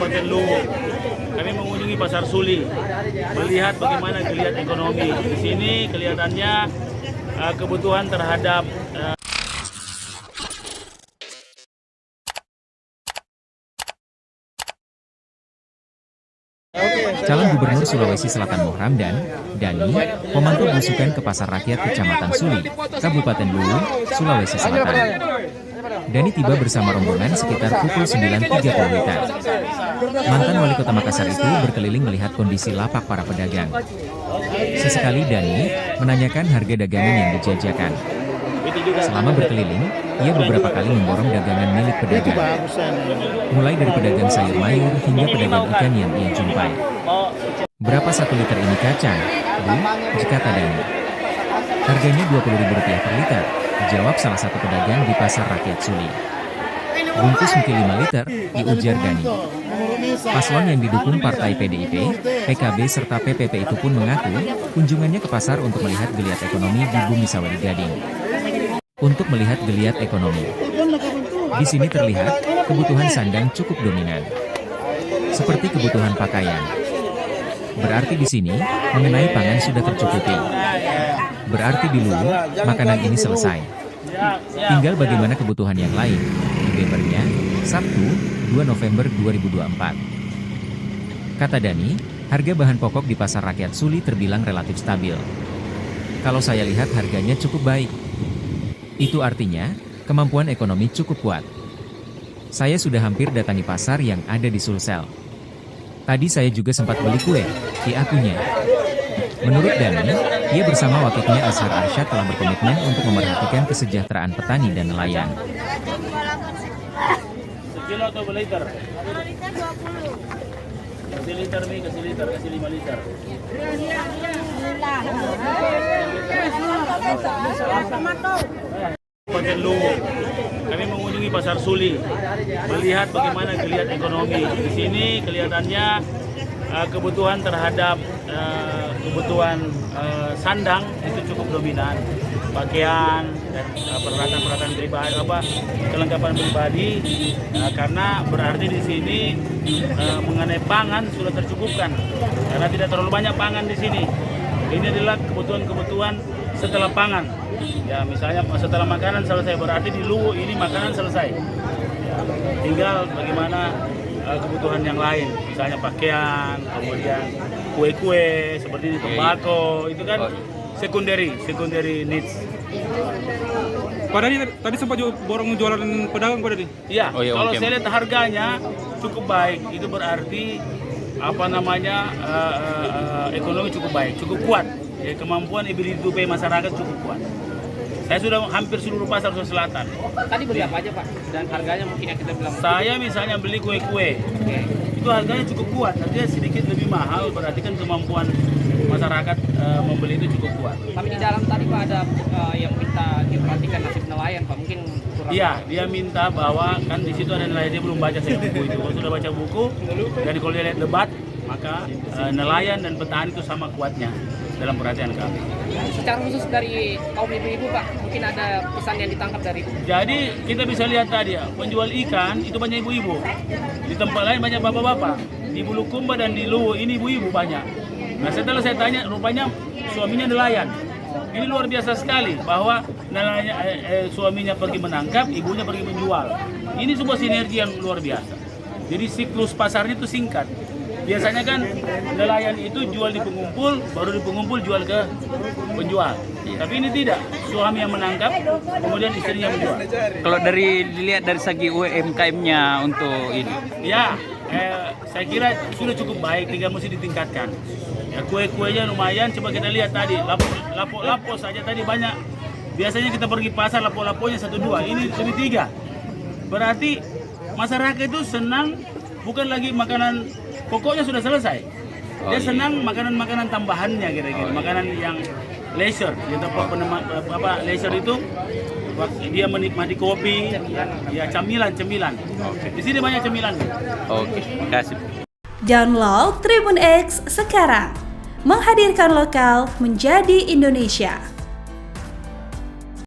Kabupaten Luwu. Kami mengunjungi Pasar Suli, melihat bagaimana geliat ekonomi. Di sini kelihatannya kebutuhan terhadap Calon Gubernur Sulawesi Selatan Muhramdan, Dani, memantau belusukan ke Pasar Rakyat Kecamatan Suli, Kabupaten Luwu, Sulawesi Selatan. Dani tiba bersama rombongan sekitar pukul 9.30 WITA. Mantan Wali Kota Makassar itu berkeliling melihat kondisi lapak para pedagang. Sesekali Dani menanyakan harga dagangan yang dijajakan. Selama berkeliling, ia beberapa kali memborong dagangan milik pedagang. Mulai dari pedagang sayur mayur hingga pedagang ikan yang ia jumpai. Berapa 1 liter ini kacang, Bu? Kata Dani. Harganya Rp20.000 per liter, jawab salah satu pedagang di Pasar Rakyat Suli. Bungkus mungkin 5 liter, diujar Dani. Paslon yang didukung partai PDIP, PKB serta PPP itu pun mengaku kunjungannya ke pasar untuk melihat geliat ekonomi di Bumi Sawari Gading. Untuk melihat geliat ekonomi, di sini terlihat kebutuhan sandang cukup dominan, seperti kebutuhan pakaian. Berarti di sini mengenai pangan sudah tercukupi. Berarti di Luwu makanan ini selesai. Tinggal bagaimana kebutuhan yang lain. Di Bebernya, Sabtu, 2 November 2024. Kata Dani, harga bahan pokok di Pasar Rakyat Suli terbilang relatif stabil. Kalau saya lihat harganya cukup baik. Itu artinya, kemampuan ekonomi cukup kuat. Saya sudah hampir datangi pasar yang ada di Sulsel. Tadi saya juga sempat beli kue, diakunya. Menurut Dani, ia bersama wakilnya Azhar Arsyad telah berkomitmen untuk memerhatikan kesejahteraan petani dan nelayan. sekilo atau berliter? Liter 20. Kasih liter nih, kasih liter, kasih 5 liter. Kabupaten Luwu. Kami mengunjungi Pasar Suli, melihat bagaimana geliat ekonomi. Di sini kelihatannya kebutuhan terhadap kebutuhan sandang itu cukup dominan. Pakaian dan peralatan-peralatan pribadi, kelengkapan pribadi, karena berarti di sini mengenai pangan sudah tercukupkan, karena tidak terlalu banyak pangan di sini. Ini adalah kebutuhan-kebutuhan setelah pangan. Ya, misalnya setelah makanan selesai, berarti di Luwu ini makanan selesai. Ya, tinggal bagaimana kebutuhan yang lain, misalnya pakaian, kemudian kue-kue seperti ini, tembakau, itu kan secondary needs. Pak Dani, tadi sempat borong jualan pedagang Pak Dani? Iya, kalau saya lihat harganya cukup baik, itu berarti ekonomi cukup baik, cukup kuat. Ya, kemampuan beli hidup masyarakat cukup kuat. Saya sudah hampir seluruh pasar Sulawesi Selatan. Tadi beli apa aja Pak? Dan harganya mungkin yang kita bilang. Saya misalnya beli kue-kue, itu harganya cukup kuat. Artinya sedikit lebih mahal, berarti kan kemampuan masyarakat membeli itu cukup kuat. Tapi di dalam tadi Pak ada yang minta diperhatikan nasib nelayan Pak, mungkin kurang. Iya, dia minta bahwa kan di situ ada nelayan, dia belum baca saya buku itu. Kalau sudah baca buku, dan kalau dia lihat debat, maka nelayan dan petani itu sama kuatnya dalam perhatian kami. Secara khusus dari kaum ibu-ibu Pak, mungkin ada pesan yang ditangkap dari itu. Jadi kita bisa lihat tadi ya, penjual ikan itu banyak ibu-ibu. Di tempat lain banyak bapak-bapak. Di Bulukumba dan di Luwu ini ibu-ibu banyak. Nah, setelah saya tanya, rupanya suaminya nelayan. Ini luar biasa sekali bahwa nelayan, suaminya pergi menangkap, ibunya pergi menjual. Ini sebuah sinergi yang luar biasa. Jadi siklus pasarnya itu singkat. Biasanya kan nelayan itu jual di pengumpul, baru di pengumpul jual ke penjual. Tapi ini tidak, suami yang menangkap, kemudian istrinya menjual. Kalau dilihat dari segi UMKM-nya untuk ini, ya, saya kira sudah cukup baik, tinggal mesti ditingkatkan. Ya, kue-kuenya lumayan, coba kita lihat tadi, lapo saja tadi banyak. Biasanya kita pergi pasar, lapo-laponya 1-2, ini lebih 3. Berarti masyarakat itu senang, bukan lagi makanan pokoknya sudah selesai. Dia senang makanan-makanan tambahannya kira-kira, makanan yang leisure. Yang leisure itu dia menikmati kopi, ya cemilan. Di sini banyak cemilan. Oke, kasih. Download Tribun X sekarang, menghadirkan lokal menjadi Indonesia.